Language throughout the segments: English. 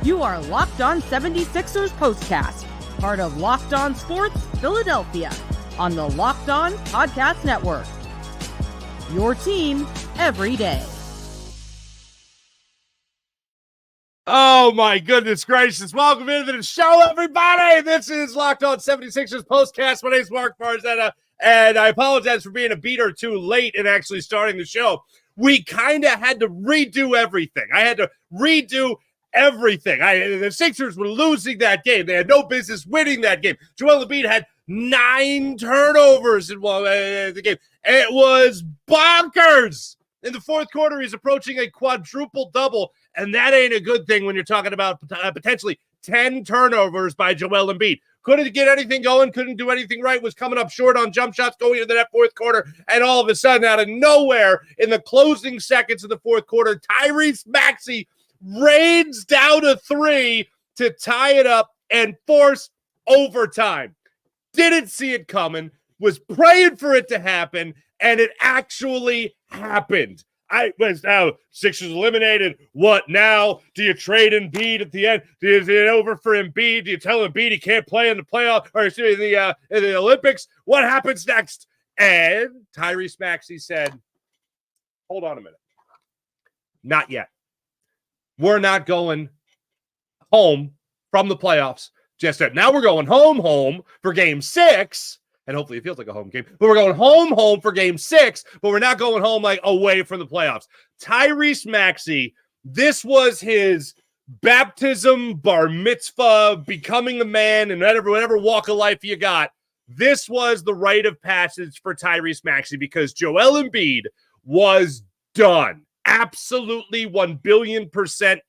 You are Locked On 76ers Postcast, part of Locked On Sports Philadelphia, on the Locked On Podcast Network. Your team every day. Oh, my goodness gracious. Welcome into the show, everybody. This is Locked On 76ers Postcast. My name is Mark Barzetta, and I apologize for being a beat or two late in actually starting the show. We kind of had to redo everything. I had to redo everything. The Sixers were losing that game. They had no business winning that game. Joel Embiid had 9 turnovers in the game. It was bonkers. In the fourth quarter, he's approaching a quadruple-double, and that ain't a good thing when you're talking about potentially 10 turnovers by Joel Embiid. Couldn't get anything going, couldn't do anything right, was coming up short on jump shots going into that fourth quarter, and all of a sudden, out of nowhere, in the closing seconds of the fourth quarter, TYRESE Maxey rains down a 3 to tie it up and force overtime. Didn't see it coming, was praying for it to happen, and it actually happened. I was now Sixers eliminated. What now? Do you trade Embiid at the end? Is it over for Embiid? Do you tell Embiid he can't play in the playoff or in the Olympics? What happens next? And TYRESE Maxey said, "Hold on a minute. Not yet. We're not going home from the playoffs just yet. Now we're going home for Game 6." And hopefully it feels like a home game. But we're going home for Game 6, but we're not going home like away from the playoffs. TYRESE Maxey, this was his baptism, bar mitzvah, becoming a man, and whatever walk of life you got. This was the rite of passage for TYRESE Maxey because Joel Embiid was done. Absolutely 1,000,000,000%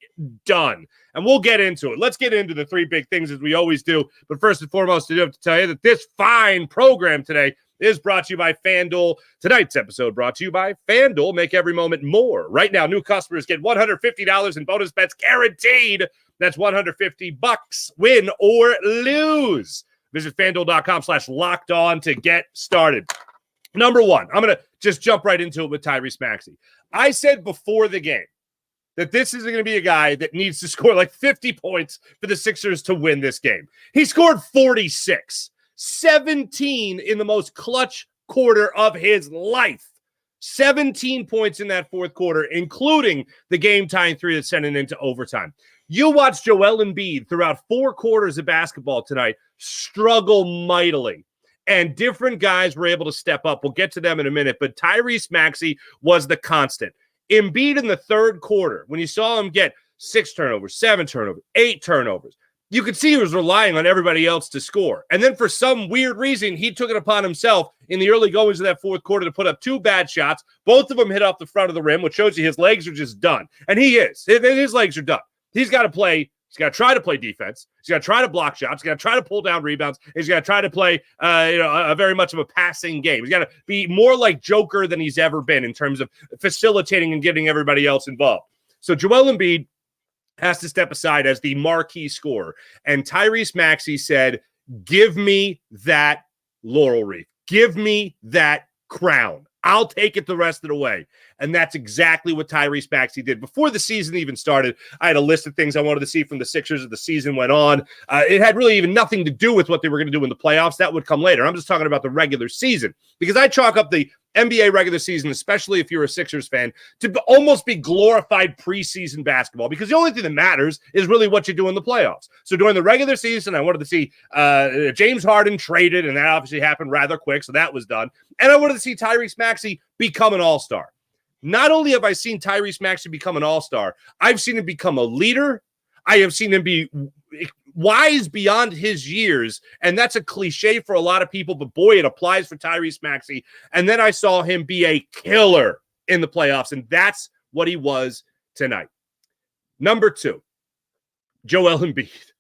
done. And we'll get into it. Let's get into the 3 big things as we always do. But first and foremost, I do have to tell you that this fine program today is brought to you by FanDuel. Tonight's episode brought to you by FanDuel. Make every moment more. Right now, new customers get $150 in bonus bets guaranteed. That's $150, win or lose. Visit FanDuel.com/lockedon to get started. Number 1, I'm going to just jump right into it with TYRESE Maxey. I said before the game that this is going to be a guy that needs to score like 50 points for the Sixers to win this game. He scored 46, 17 in the most clutch quarter of his life. 17 points in that fourth quarter, including the game-tying 3 that sent it into overtime. You watch Joel Embiid throughout 4 quarters of basketball tonight struggle mightily. And different guys were able to step up. We'll get to them in a minute. But TYRESE Maxey was the constant. Embiid in the third quarter, when you saw him get 6 turnovers, 7 turnovers, 8 turnovers, you could see he was relying on everybody else to score. And then for some weird reason, he took it upon himself in the early goings of that fourth quarter to put up 2 bad shots. Both of them hit off the front of the rim, which shows you his legs are just done. And he is. His legs are done. He's got to play. He's got to try to play defense. He's got to try to block shots. He's got to try to pull down rebounds. He's got to try to play a very much of a passing game. He's got to be more like Joker than he's ever been in terms of facilitating and getting everybody else involved. So Joel Embiid has to step aside as the marquee scorer. And TYRESE Maxey said, "Give me that laurel wreath. Give me that crown. I'll take it the rest of the way." And that's exactly what TYRESE Maxey did. Before the season even started, I had a list of things I wanted to see from the Sixers as the season went on. It had really even nothing to do with what they were going to do in the playoffs. That would come later. I'm just talking about the regular season because I chalk up the NBA regular season, especially if you're a Sixers fan, to almost be glorified preseason basketball because the only thing that matters is really what you do in the playoffs. So during the regular season, I wanted to see James Harden traded, and that obviously happened rather quick, so that was done. And I wanted to see TYRESE Maxey become an all-star. Not only have I seen TYRESE Maxey become an all-star, I've seen him become a leader. I have seen him be wise beyond his years, and that's a cliche for a lot of people, but boy, it applies for TYRESE Maxey. And then I saw him be a killer in the playoffs, and that's what he was tonight. Number 2, Joel Embiid.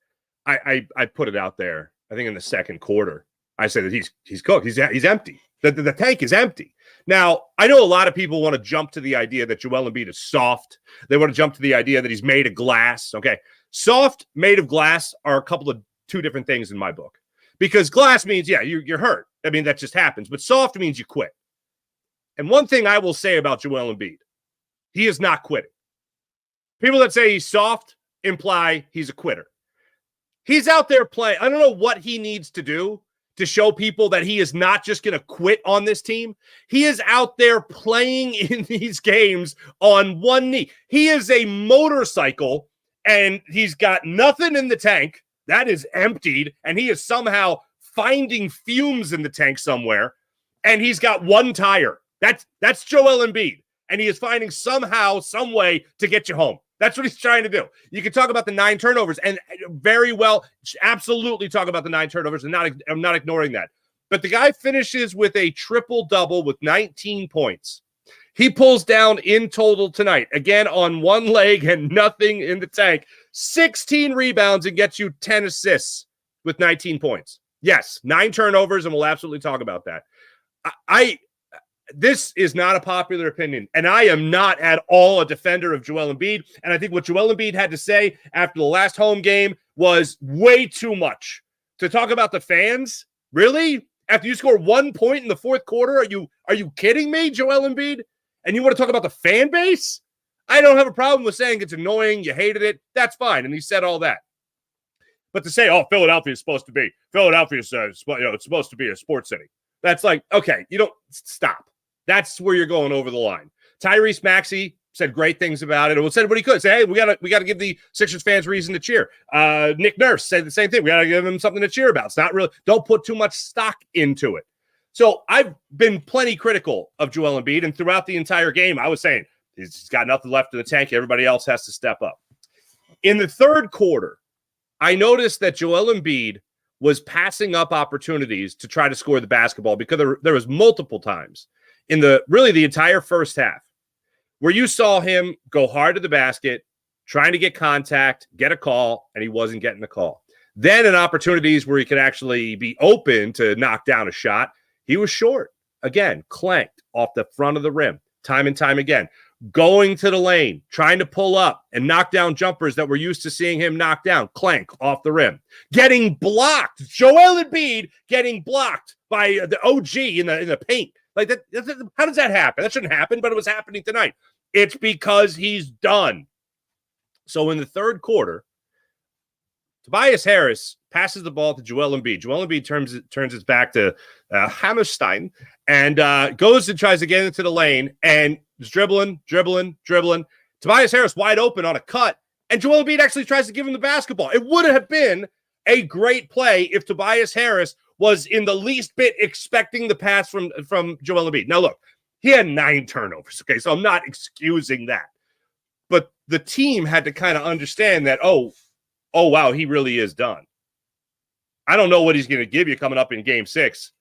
I put it out there, I think in the second quarter. I said that he's cooked. He's empty. The tank is empty. Now, I know a lot of people want to jump to the idea that Joel Embiid is soft. They want to jump to the idea that he's made of glass. Okay, soft, made of glass are a couple of 2 different things in my book. Because glass means, yeah, you're hurt. I mean, that just happens. But soft means you quit. And one thing I will say about Joel Embiid, he is not quitting. People that say he's soft, imply he's a quitter. He's out there playing. I don't know what he needs to do to show people that he is not just going to quit on this team. He is out there playing in these games on one knee. He is a motorcycle, and he's got nothing in the tank. That is emptied, and he is somehow finding fumes in the tank somewhere, and he's got one tire. That's Joel Embiid, and he is finding somehow, some way to get you home. That's what he's trying to do. You can talk about the 9 turnovers, and very well, absolutely talk about the 9 turnovers, and I'm not ignoring that. But the guy finishes with a triple-double with 19 points. He pulls down in total tonight, again on one leg and nothing in the tank, 16 rebounds and gets you 10 assists with 19 points. Yes, 9 turnovers, and we'll absolutely talk about that. This is not a popular opinion, and I am not at all a defender of Joel Embiid, and I think what Joel Embiid had to say after the last home game was way too much. To talk about the fans? Really? After you score 1 point in the fourth quarter? Are you kidding me, Joel Embiid? And you want to talk about the fan base? I don't have a problem with saying it's annoying, you hated it. That's fine, and he said all that. But to say, Philadelphia is supposed to be it's supposed to be a sports city. That's like, okay, you don't stop. That's where you're going over the line. TYRESE Maxey said great things about it, and said what he could. Say, hey, we gotta give the Sixers fans reason to cheer. Nick Nurse said the same thing. We gotta give them something to cheer about. It's not really. Don't put too much stock into it. So I've been plenty critical of Joel Embiid, and throughout the entire game, I was saying he's got nothing left in the tank. Everybody else has to step up. In the third quarter, I noticed that Joel Embiid was passing up opportunities to try to score the basketball because there was multiple times in the entire first half where you saw him go hard to the basket, trying to get contact, get a call, and he wasn't getting the call. Then in opportunities where he could actually be open to knock down a shot, he was short. Again, clanked off the front of the rim, time and time again. Going to the lane, trying to pull up and knock down jumpers that we're used to seeing him knock down, clank off the rim. Getting blocked. Joel Embiid getting blocked by the OG in the paint. Like that, how does that happen? That shouldn't happen, but it was happening tonight. It's because he's done. So in the third quarter, Tobias Harris passes the ball to Joel Embiid. Joel Embiid turns his back to Hammerstein and goes and tries to get into the lane and is dribbling. Tobias Harris wide open on a cut, and Joel Embiid actually tries to give him the basketball. It would have been a great play if Tobias Harris was in the least bit expecting the pass from Joel Embiid. Now, look, he had 9 turnovers, okay? So I'm not excusing that. But the team had to kind of understand that, oh, wow, he really is done. I don't know what he's going to give you coming up in Game 6.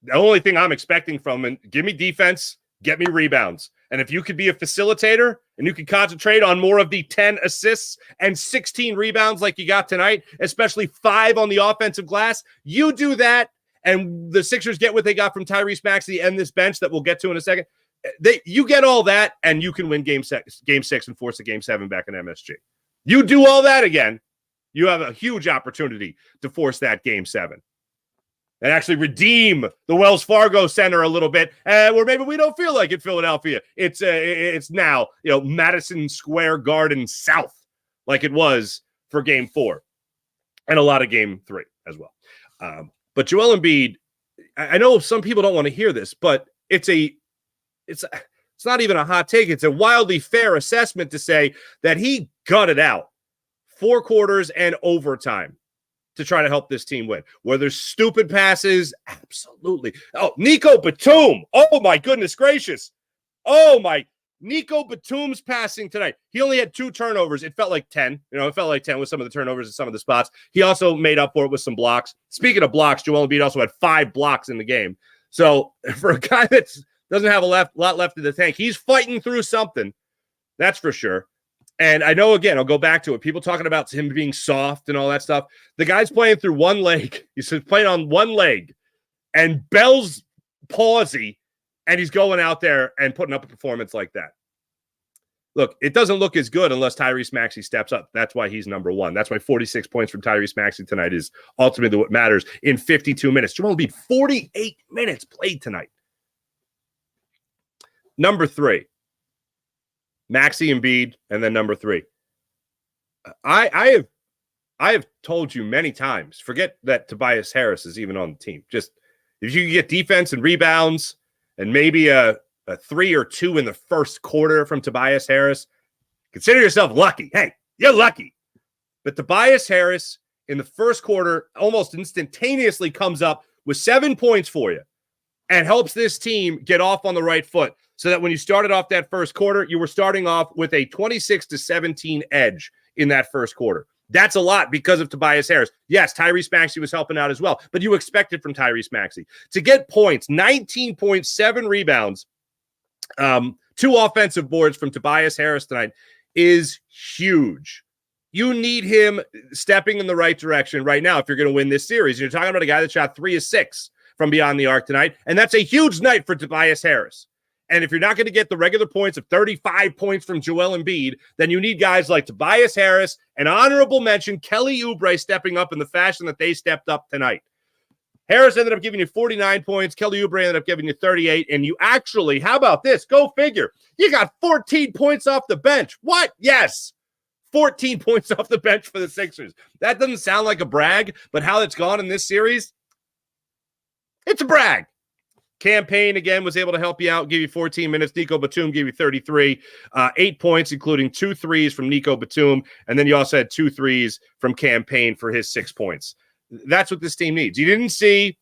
The only thing I'm expecting from him, give me defense, get me rebounds. And if you could be a facilitator and you could concentrate on more of the 10 assists and 16 rebounds like you got tonight, especially 5 on the offensive glass, you do that, and the Sixers get what they got from TYRESE Maxey and this bench that we'll get to in a second. You get all that, and you can win Game 6 and force a Game 7 back in MSG. You do all that again, you have a huge opportunity to force that Game 7. And actually redeem the Wells Fargo Center a little bit, where maybe we don't feel like it, Philadelphia. It's now, Madison Square Garden South, like it was for Game 4, and a lot of Game 3 as well. But Joel Embiid, I know some people don't want to hear this, but it's not even a hot take. It's a wildly fair assessment to say that he gutted out 4 quarters and overtime to try to help this team win. Were there stupid passes? Absolutely. Oh, Nico Batum. Oh, my goodness gracious. Oh, my. Nico Batum's passing tonight. He only had 2 turnovers. It felt like 10. It felt like 10 with some of the turnovers and some of the spots. He also made up for it with some blocks. Speaking of blocks, Joel Embiid also had 5 blocks in the game. So for a guy that doesn't have a lot left in the tank, he's fighting through something. That's for sure. And I know, again, I'll go back to it. People talking about him being soft and all that stuff. The guy's playing through one leg. He's playing on one leg. And Bell's palsy, and he's going out there and putting up a performance like that. Look, it doesn't look as good unless TYRESE Maxey steps up. That's why he's number 1. That's why 46 points from TYRESE Maxey tonight is ultimately what matters in 52 minutes. Joel Embiid, 48 minutes played tonight. Number 3. Maxey, Embiid, and then number 3. I have told you many times, forget that Tobias Harris is even on the team. Just if you get defense and rebounds and maybe a 3 or 2 in the first quarter from Tobias Harris, consider yourself lucky. Hey, you're lucky. But Tobias Harris in the first quarter almost instantaneously comes up with 7 points for you and helps this team get off on the right foot so that when you started off that first quarter, you were starting off with a 26-17 edge in that first quarter. That's a lot because of Tobias Harris. Yes, TYRESE Maxey was helping out as well, but you expected from TYRESE Maxey to get points, 19.7 rebounds, 2 offensive boards from Tobias Harris tonight is huge. You need him stepping in the right direction right now if you're going to win this series. You're talking about a guy that shot 3 of 6 from beyond the arc tonight, and that's a huge night for Tobias Harris. And if you're not going to get the regular points of 35 points from Joel Embiid, then you need guys like Tobias Harris, an honorable mention, Kelly Oubre stepping up in the fashion that they stepped up tonight. Harris ended up giving you 49 points. Kelly Oubre ended up giving you 38. And you actually, how about this? Go figure. You got 14 points off the bench. What? Yes. 14 points off the bench for the Sixers. That doesn't sound like a brag, but how it's gone in this series, it's a brag. Campaign, again, was able to help you out, give you 14 minutes. Nico Batum gave you 33, 8 points, including 2 threes from Nico Batum. And then you also had 2 threes from Campaign for his 6 points. That's what this team needs. You didn't see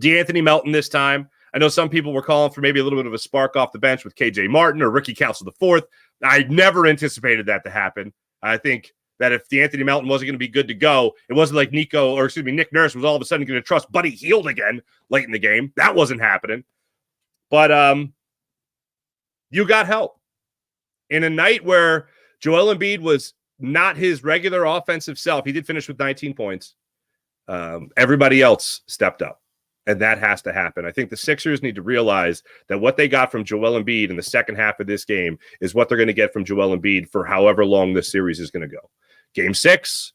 DeAnthony Melton this time. I know some people were calling for maybe a little bit of a spark off the bench with KJ Martin or Ricky Council IV. I never anticipated that to happen. I think that if DeAnthony Melton wasn't going to be good to go, it wasn't like Nick Nurse was all of a sudden going to trust Buddy Hield again late in the game. That wasn't happening. But you got help. In a night where Joel Embiid was not his regular offensive self, he did finish with 19 points. Everybody else stepped up, and that has to happen. I think the Sixers need to realize that what they got from Joel Embiid in the second half of this game is what they're going to get from Joel Embiid for however long this series is going to go. Game 6,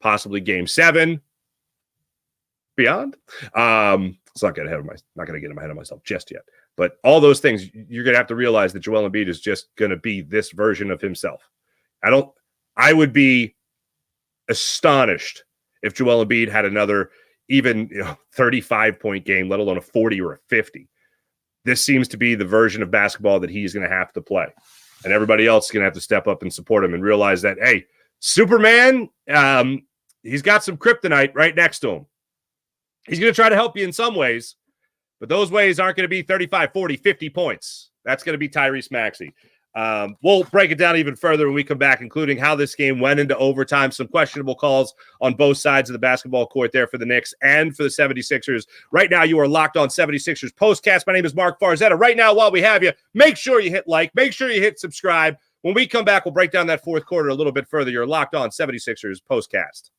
possibly Game 7, beyond. It's not going to get ahead of myself just yet. But all those things, you're going to have to realize that Joel Embiid is just going to be this version of himself. I would be astonished if Joel Embiid had another even 35-point game, let alone a 40 or a 50. This seems to be the version of basketball that he's going to have to play. And everybody else is going to have to step up and support him and realize that, hey, Superman, he's got some kryptonite right next to him. He's going to try to help you in some ways, but those ways aren't going to be 35, 40, 50 points. That's going to be TYRESE Maxey. We'll break it down even further when we come back, including how this game went into overtime, some questionable calls on both sides of the basketball court there for the Knicks and for the 76ers. Right now, you are locked on 76ers Postcast. My name is Mark Farzetta. Right now, while we have you, make sure you hit like, make sure you hit subscribe. When we come back, we'll break down that fourth quarter a little bit further. You're locked on 76ers Postcast.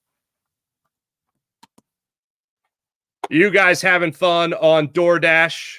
You guys having fun on DoorDash?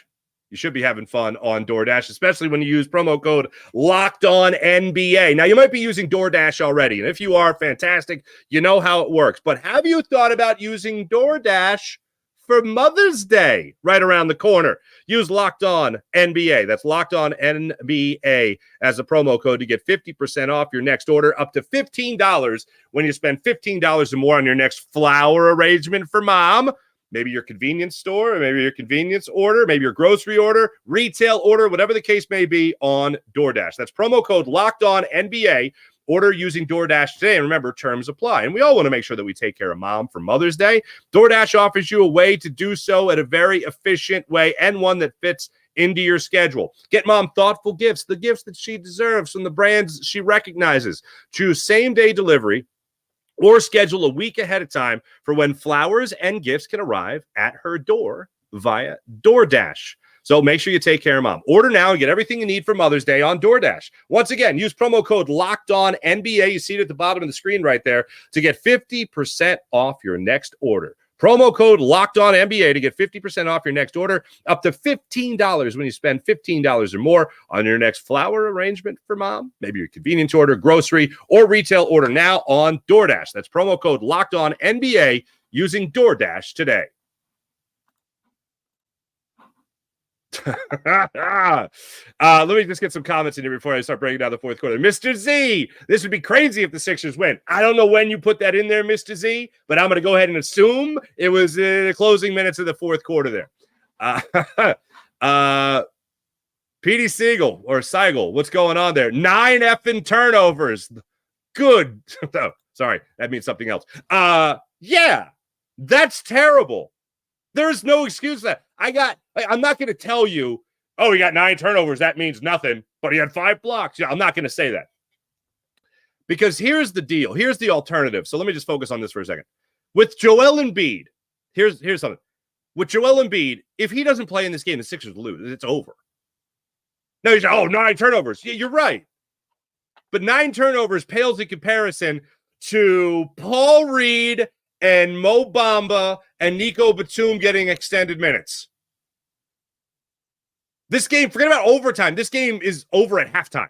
You should be having fun on DoorDash, especially when you use promo code LOCKEDONNBA. Now, you might be using DoorDash already, and if you are, fantastic. You know how it works. But have you thought about using DoorDash for Mother's Day right around the corner? Use Locked On NBA. That's Locked On NBA as a promo code to get 50% off your next order, up to $15 when you spend $15 or more on your next flower arrangement for mom. Maybe your convenience store, or maybe your convenience order, maybe your grocery order, retail order, whatever the case may be on DoorDash. That's promo code Locked On NBA. Order using DoorDash today, and remember, terms apply. And we all want to make sure that we take care of mom for Mother's Day. DoorDash offers you a way to do so at a very efficient way and one that fits into your schedule. Get mom thoughtful gifts, the gifts that she deserves from the brands she recognizes. Choose same-day delivery or schedule a week ahead of time for when flowers and gifts can arrive at her door via DoorDash. So make sure you take care of mom. Order now and get everything you need for Mother's Day on DoorDash. Once again, use promo code LOCKEDONNBA. You see it at the bottom of the screen right there to get 50% off your next order. Promo code LOCKEDONNBA to get 50% off your next order, up to $15 when you spend $15 or more on your next flower arrangement for mom, maybe your convenience order, grocery, or retail order now on DoorDash. That's promo code LOCKEDONNBA using DoorDash today. Let me just get some comments in here before I start breaking down the fourth quarter. Mr. Z, this would be crazy if the Sixers win. I don't know when you put that in there, Mr. Z, but I'm going to go ahead and assume it was the closing minutes of the fourth quarter there. Petey Siegel or Seigel, what's going on there? 9 effing turnovers. Good. Oh, sorry, that means something else. Yeah, that's terrible. There's no excuse for that. I'm not going to tell you, oh, he got 9 turnovers. That means nothing, but he had 5 blocks. Yeah, I'm not going to say that. Because here's the deal. Here's the alternative. So let me just focus on this for a second. With Joel Embiid, here's something. With Joel Embiid, if he doesn't play in this game, the Sixers lose. It's over. No, you say, oh, 9 turnovers. Yeah, you're right. But 9 turnovers pales in comparison to Paul Reed and Mo Bamba and Nico Batum getting extended minutes. This game, forget about overtime. This game is over at halftime.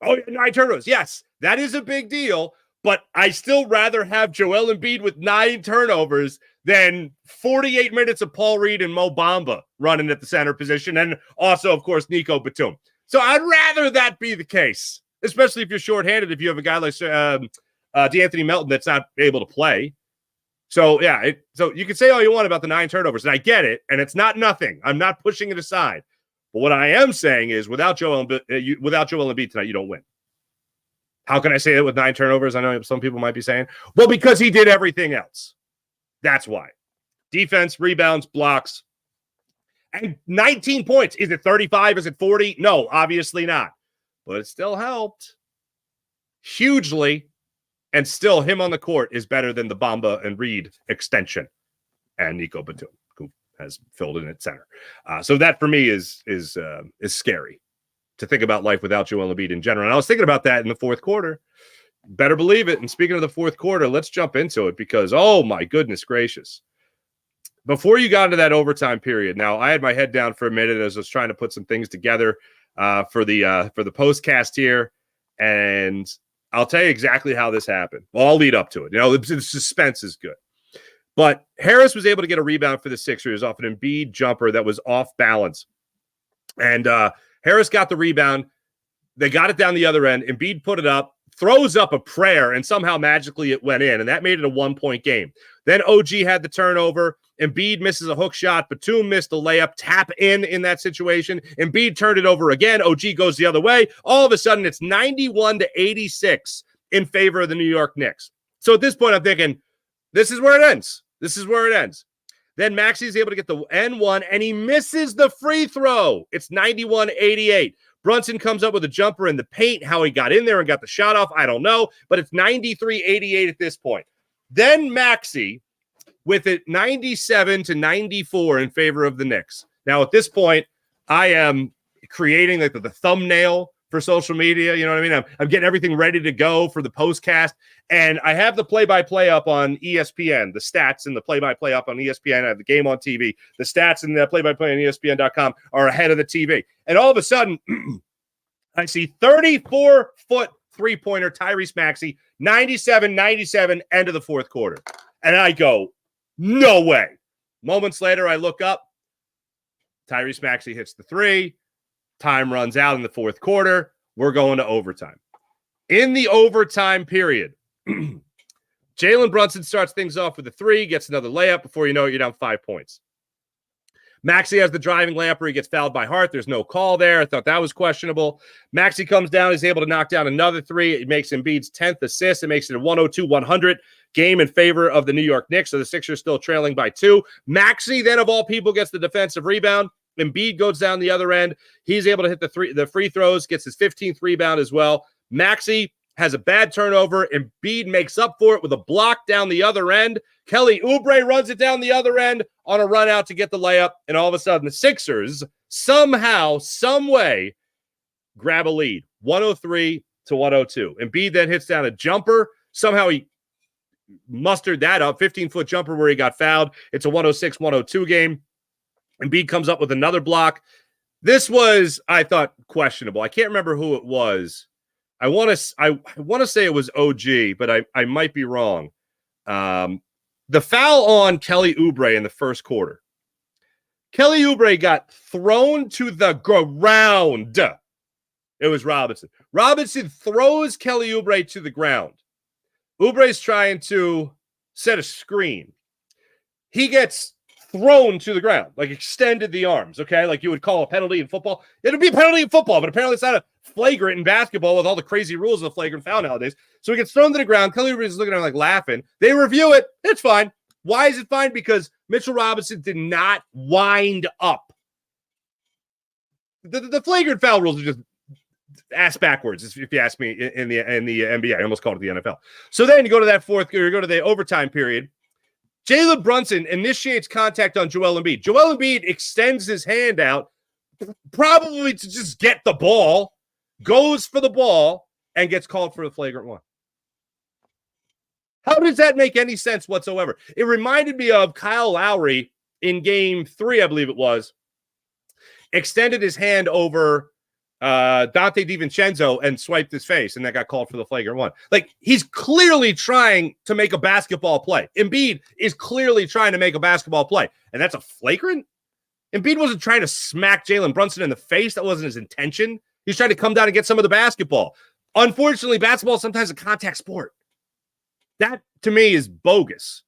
Oh, 9 turnovers. Yes, that is a big deal, but I still rather have Joel Embiid with 9 turnovers than 48 minutes of Paul Reed and Mo Bamba running at the center position, and also, of course, Nico Batum. So I'd rather that be the case, especially if you're shorthanded, if you have a guy like DeAnthony Melton that's not able to play. So, yeah, so you can say all you want about the 9 turnovers, and I get it, and it's not nothing. I'm not pushing it aside. But what I am saying is without Joel Embiid tonight, you don't win. How can I say that with 9 turnovers? I know some people might be saying, well, because he did everything else. That's why. Defense, rebounds, blocks, and 19 points. Is it 35? Is it 40? No, obviously not. But it still helped hugely. And still, him on the court is better than the Bamba and Reed extension and Nico Batum, who has filled in at center. So that for me is scary to think about life without Joel Embiid in general. And I was thinking about that in the fourth quarter. Better believe it. And speaking of the fourth quarter, let's jump into it because, oh my goodness gracious. Before you got into that overtime period, now I had my head down for a minute as I was trying to put some things together for the postcast here. And I'll tell you exactly how this happened. Well, I'll lead up to it. You know, the suspense is good. But Harris was able to get a rebound for the Sixers off an Embiid jumper that was off balance. And Harris got the rebound. They got it down the other end. Embiid put it up, throws up a prayer, and somehow magically it went in. And that made it a 1-point game. Then OG had the turnover. Embiid misses a hook shot. Batum missed a layup. Tap in that situation. Embiid turned it over again. OG goes the other way. All of a sudden, it's 91-86 in favor of the New York Knicks. So at this point, I'm thinking, this is where it ends. This is where it ends. Then Maxey's able to get the N1, and he misses the free throw. It's 91-88. Brunson comes up with a jumper in the paint. How he got in there and got the shot off, I don't know. But it's 93-88 at this point. Then Maxey with it 97-94 in favor of the Knicks. Now, at this point, I am creating like the thumbnail for social media. You know what I mean? I'm getting everything ready to go for the postcast. And I have the play-by-play up on ESPN, the stats and the play-by-play up on ESPN. I have the game on TV. The stats and the play-by-play on ESPN.com are ahead of the TV. And all of a sudden, I see 34-foot three-pointer Tyrese Maxey, 97-97, end of the fourth quarter. And I go, no way. Moments later, I look up. Tyrese Maxey hits the three. Time runs out in the fourth quarter. We're going to overtime. In the overtime period, Jalen Brunson starts things off with a three, gets another layup. Before you know it, you're down 5 points. Maxey has the driving layup where he gets fouled by Hart. There's no call there. I thought that was questionable. Maxey comes down. He's able to knock down another three. It makes Embiid's 10th assist. It makes it a 102-100 game in favor of the New York Knicks. So the Sixers still trailing by 2. Maxey, then of all people, gets the defensive rebound. Embiid goes down the other end. He's able to hit the free throws, gets his 15th rebound as well. Maxey has a bad turnover. Embiid makes up for it with a block down the other end. Kelly Oubre runs it down the other end on a run out to get the layup. And all of a sudden, the Sixers somehow, some way, grab a lead, 103-102. Embiid then hits down a jumper. Somehow he mustered that up, 15-foot jumper where he got fouled. It's a 106-102 game. Embiid comes up with another block. This was, I thought, questionable. I can't remember who it was. I want to say it was OG, but I might be wrong. The foul on Kelly Oubre in the first quarter. Kelly Oubre got thrown to the ground. It was Robinson. Robinson throws Kelly Oubre to the ground. Oubre's trying to set a screen. He gets thrown to the ground, like extended the arms, okay? Like you would call a penalty in football. It would be a penalty in football, but apparently it's not a flagrant in basketball with all the crazy rules of the flagrant foul nowadays. So he gets thrown to the ground. Kelly Oubre is looking at him like laughing. They review it. It's fine. Why is it fine? Because Mitchell Robinson did not wind up. The flagrant foul rules are just ass backwards, if you ask me, in the NBA. I almost called it the NFL. So then you go to that go to the overtime period. Jalen Brunson initiates contact on Joel Embiid. Joel Embiid extends his hand out, probably to just get the ball, goes for the ball, and gets called for the flagrant one. How does that make any sense whatsoever? It reminded me of Kyle Lowry in game 3, I believe it was, extended his hand over Dante DiVincenzo and swiped his face, and that got called for the flagrant one. Like, he's clearly trying to make a basketball play. Embiid is clearly trying to make a basketball play, and that's a flagrant? Embiid wasn't trying to smack Jalen Brunson in the face. That wasn't his intention. He's trying to come down and get some of the basketball. Unfortunately, basketball is sometimes a contact sport. That, to me, is bogus.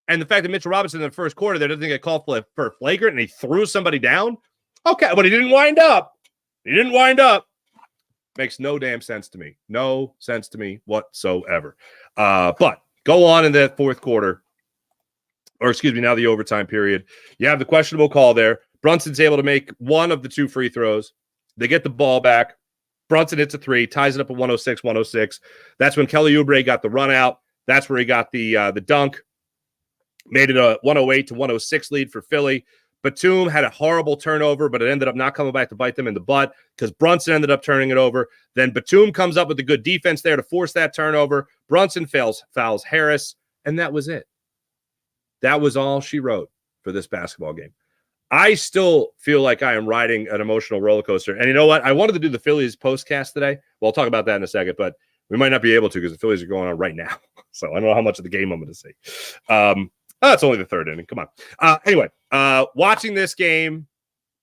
And the fact that Mitchell Robinson in the first quarter there doesn't get called for flagrant and he threw somebody down, okay, but he didn't wind up. Makes no damn sense to me. No sense to me whatsoever. But go on in that fourth quarter, or excuse me, now the overtime period. You have the questionable call there. Brunson's able to make one of the 2 free throws. They get the ball back. Brunson hits a 3, ties it up at 106-106. That's when Kelly Oubre got the run out. That's where he got the dunk. Made it a 108-106 lead for Philly. Batum had a horrible turnover, but it ended up not coming back to bite them in the butt because Brunson ended up turning it over. Then Batum comes up with the good defense there to force that turnover. Brunson fouls Harris, and that was it. That was all she wrote for this basketball game. I still feel like I am riding an emotional roller coaster. And you know what? I wanted to do the Phillies postcast today. Well, I'll talk about that in a second, but we might not be able to because the Phillies are going on right now. So I don't know how much of the game I'm going to see. It's only the 3rd inning. Come on. Anyway, watching this game,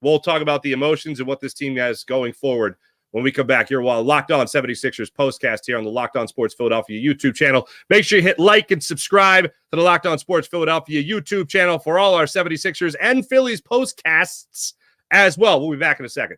we'll talk about the emotions and what this team has going forward when we come back here. While Locked On 76ers postcast here on the Locked On Sports Philadelphia YouTube channel. Make sure you hit like and subscribe to the Locked On Sports Philadelphia YouTube channel for all our 76ers and Phillies postcasts as well. We'll be back in a second.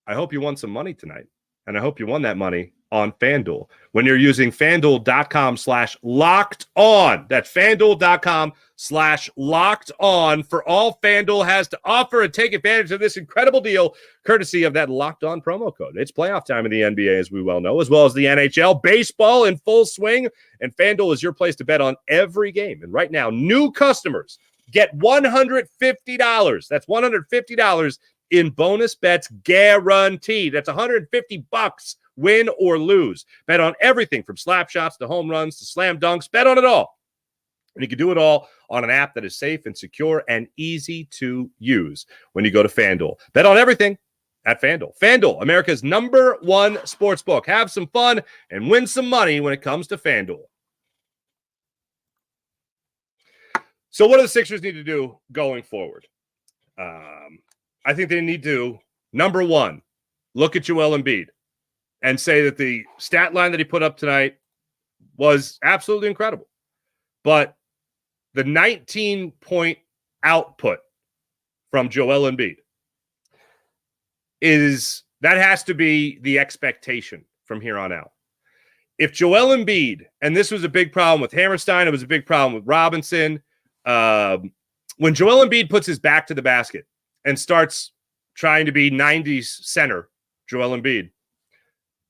I hope you won some money tonight, and I hope you won that money on FanDuel. When you're using FanDuel.com/locked on, that's FanDuel.com/locked on for all FanDuel has to offer, and take advantage of this incredible deal courtesy of that Locked On promo code. It's playoff time in the NBA, as we well know, as well as the NHL. Baseball in full swing, and FanDuel is your place to bet on every game. And right now, new customers get $150. That's $150 in bonus bets guaranteed. That's $150. Win or lose. Bet on everything from slap shots to home runs to slam dunks. Bet on it all. And you can do it all on an app that is safe and secure and easy to use when you go to FanDuel. Bet on everything at FanDuel. FanDuel, America's #1 sports book. Have some fun and win some money when it comes to FanDuel. So what do the Sixers need to do going forward? I think they need to, number one, look at Joel Embiid and say that the stat line that he put up tonight was absolutely incredible. But the 19-point output from Joel Embiid that has to be the expectation from here on out. If Joel Embiid, and this was a big problem with Hammerstein, it was a big problem with Robinson, when Joel Embiid puts his back to the basket and starts trying to be 90s center, Joel Embiid,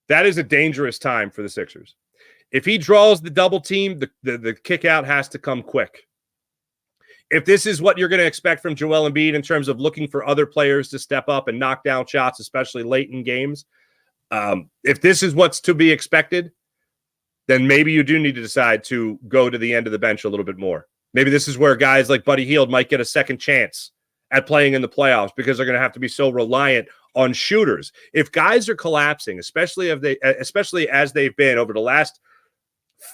that is a dangerous time for the Sixers. If he draws the double team, the kick out has to come quick. If this is what you're going to expect from Joel Embiid in terms of looking for other players to step up and knock down shots, especially late in games, if this is what's to be expected, then maybe you do need to decide to go to the end of the bench a little bit more. Maybe this is where guys like Buddy Hield might get a second chance at playing in the playoffs because they're going to have to be so reliant on shooters. If guys are collapsing, especially as they've been over the last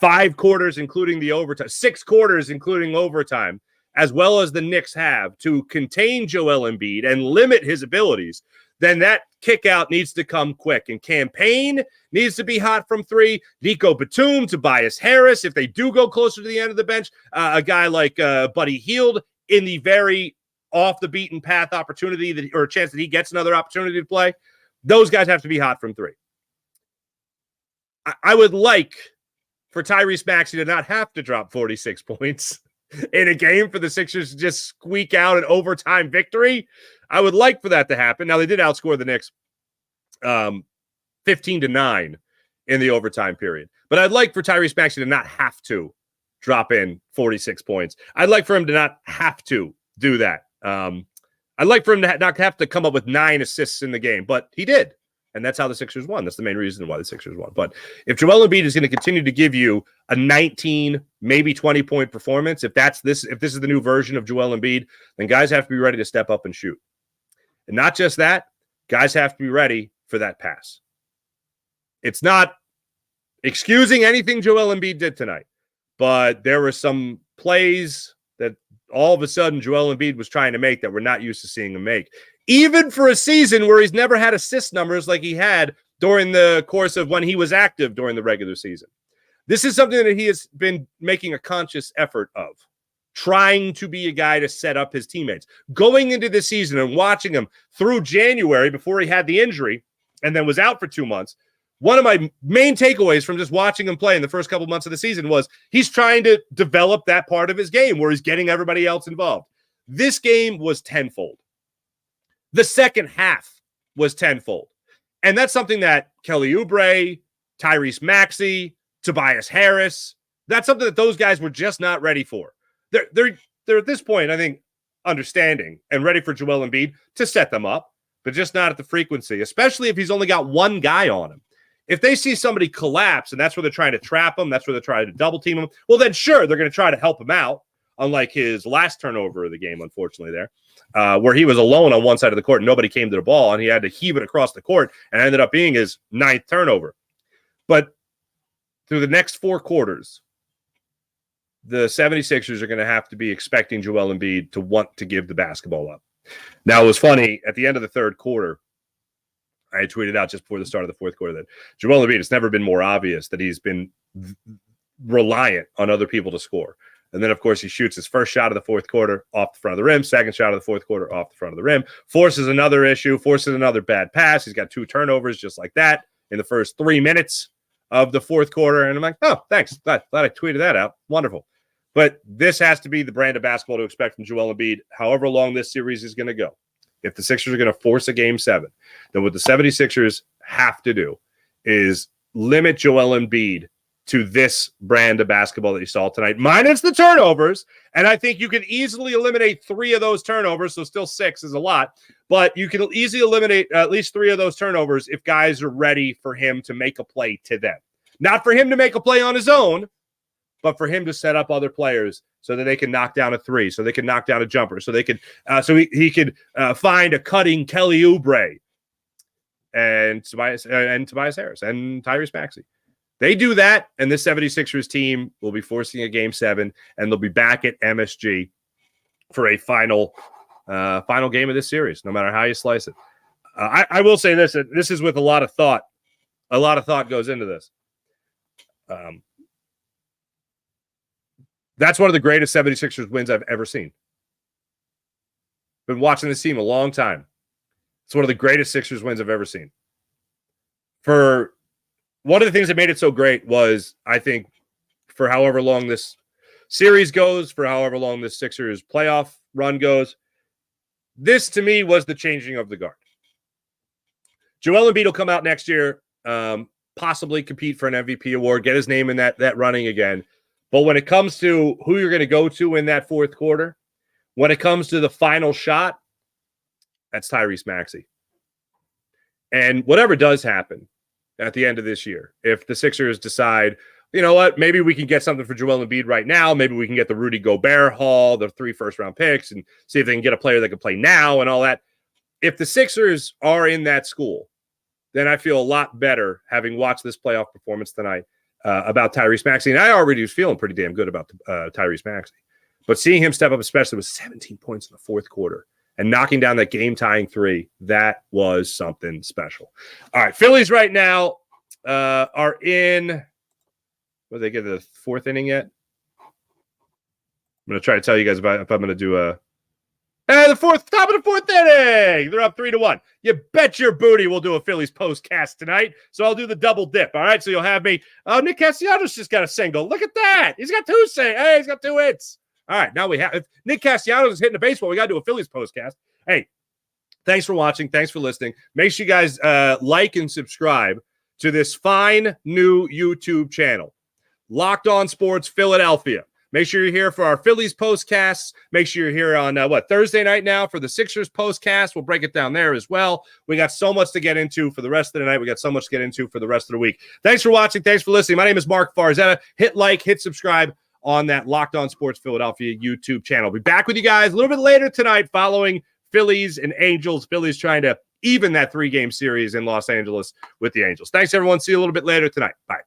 5 quarters, including the overtime, 6 quarters, including overtime, as well as the Knicks have to contain Joel Embiid and limit his abilities, then that kick out needs to come quick. And Campaign needs to be hot from 3. Nico Batum, Tobias Harris, if they do go closer to the end of the bench, a guy like Buddy Hield in the very off the beaten path opportunity or a chance that he gets another opportunity to play, those guys have to be hot from 3. I would like for TYRESE Maxey to not have to drop 46 points in a game for the Sixers to just squeak out an overtime victory. I would like for that to happen. Now, they did outscore the Knicks 15-9 in the overtime period. But I'd like for TYRESE Maxey to not have to drop in 46 points. I'd like for him to not have to do that. I'd like for him to not have to come up with 9 assists in the game, but he did. And that's how the Sixers won. That's the main reason why the Sixers won. But if Joel Embiid is going to continue to give you a 19, maybe 20-point performance, if this is the new version of Joel Embiid, then guys have to be ready to step up and shoot. And not just that, guys have to be ready for that pass. It's not excusing anything Joel Embiid did tonight, but there were some plays that all of a sudden Joel Embiid was trying to make that we're not used to seeing him make. Even for a season where he's never had assist numbers like he had during the course of when he was active during the regular season. This is something that he has been making a conscious effort of, trying to be a guy to set up his teammates. Going into the season and watching him through January before he had the injury and then was out for 2 months, one of my main takeaways from just watching him play in the first couple months of the season was he's trying to develop that part of his game where he's getting everybody else involved. This game was tenfold. The second half was tenfold. And that's something that Kelly Oubre, TYRESE Maxey, Tobias Harris, that's something that those guys were just not ready for. They're at this point, I think, understanding and ready for Joel Embiid to set them up, but just not at the frequency, especially if he's only got one guy on him. If they see somebody collapse and that's where they're trying to trap him, that's where they're trying to double team him, well, then sure, they're going to try to help him out, unlike his last turnover of the game, unfortunately, there. Where he was alone on one side of the court and nobody came to the ball and he had to heave it across the court and ended up being his 9th turnover. But through the next 4 quarters, the 76ers are going to have to be expecting Joel Embiid to want to give the basketball up. Now, it was funny. At the end of the 3rd quarter, I had tweeted out just before the start of the 4th quarter that Joel Embiid, it's never been more obvious that he's been reliant on other people to score. And then, of course, he shoots his first shot of the 4th quarter off the front of the rim, second shot of the 4th quarter off the front of the rim, forces another issue, forces another bad pass. He's got 2 turnovers just like that in the first 3 minutes of the 4th quarter. And I'm like, oh, thanks. Glad I tweeted that out. Wonderful. But this has to be the brand of basketball to expect from Joel Embiid, however long this series is going to go. If the Sixers are going to force a Game 7, then what the 76ers have to do is limit Joel Embiid to this brand of basketball that you saw tonight, minus the turnovers. And I think you can easily eliminate 3 of those turnovers, so still 6 is a lot. But you can easily eliminate at least 3 of those turnovers if guys are ready for him to make a play to them. Not for him to make a play on his own, but for him to set up other players so that they can knock down a 3, so they can knock down a jumper, so they could, he could find a cutting Kelly Oubre and Tobias Harris and TYRESE Maxey. They do that, and this 76ers team will be forcing a Game 7, and they'll be back at MSG for a final game of this series, no matter how you slice it. I will say this. This is with a lot of thought. A lot of thought goes into this. That's one of the greatest 76ers wins I've ever seen. Been watching this team a long time. It's one of the greatest Sixers wins I've ever seen. For one of the things that made it so great was, I think, for however long this series goes, for however long this Sixers playoff run goes, this to me was the changing of the guard. Joel Embiid will come out next year, possibly compete for an MVP award, get his name in that running again. But when it comes to who you're going to go to in that 4th quarter, when it comes to the final shot, that's TYRESE Maxey. And whatever does happen at the end of this year, if the Sixers decide, you know what, maybe we can get something for Joel Embiid right now, maybe we can get the Rudy Gobert haul, the 3 first-round picks, and see if they can get a player that can play now and all that. If the Sixers are in that school, then I feel a lot better having watched this playoff performance tonight about Tyrese Maxey. And I already was feeling pretty damn good about Tyrese Maxey. But seeing him step up, especially with 17 points in the fourth quarter and knocking down that game-tying three, that was something special. All right, Phillies right now are in – will they get to the fourth inning yet? I'm going to try to tell you guys about if I'm going to do a the top of the fourth inning. They're up 3-1. You bet your booty we'll do a Phillies postcast tonight. So I'll do the double dip. All right. So you'll have me. Oh, Nick Castellanos just got a single. Look at that. He's got two Hey, he's got 2 hits. All right. Now we have. If Nick Castellanos is hitting the baseball, we got to do a Phillies postcast. Hey, thanks for watching. Thanks for listening. Make sure you guys like and subscribe to this fine new YouTube channel, Locked On Sports Philadelphia. Make sure you're here for our Phillies postcasts. Make sure you're here on, Thursday night now for the Sixers postcast. We'll break it down there as well. We got so much to get into for the rest of the night. We got so much to get into for the rest of the week. Thanks for watching. Thanks for listening. My name is Mark Farzetta. Hit like, hit subscribe on that Locked On Sports Philadelphia YouTube channel. I'll be back with you guys a little bit later tonight following Phillies and Angels. Phillies trying to even that 3-game series in Los Angeles with the Angels. Thanks, everyone. See you a little bit later tonight. Bye.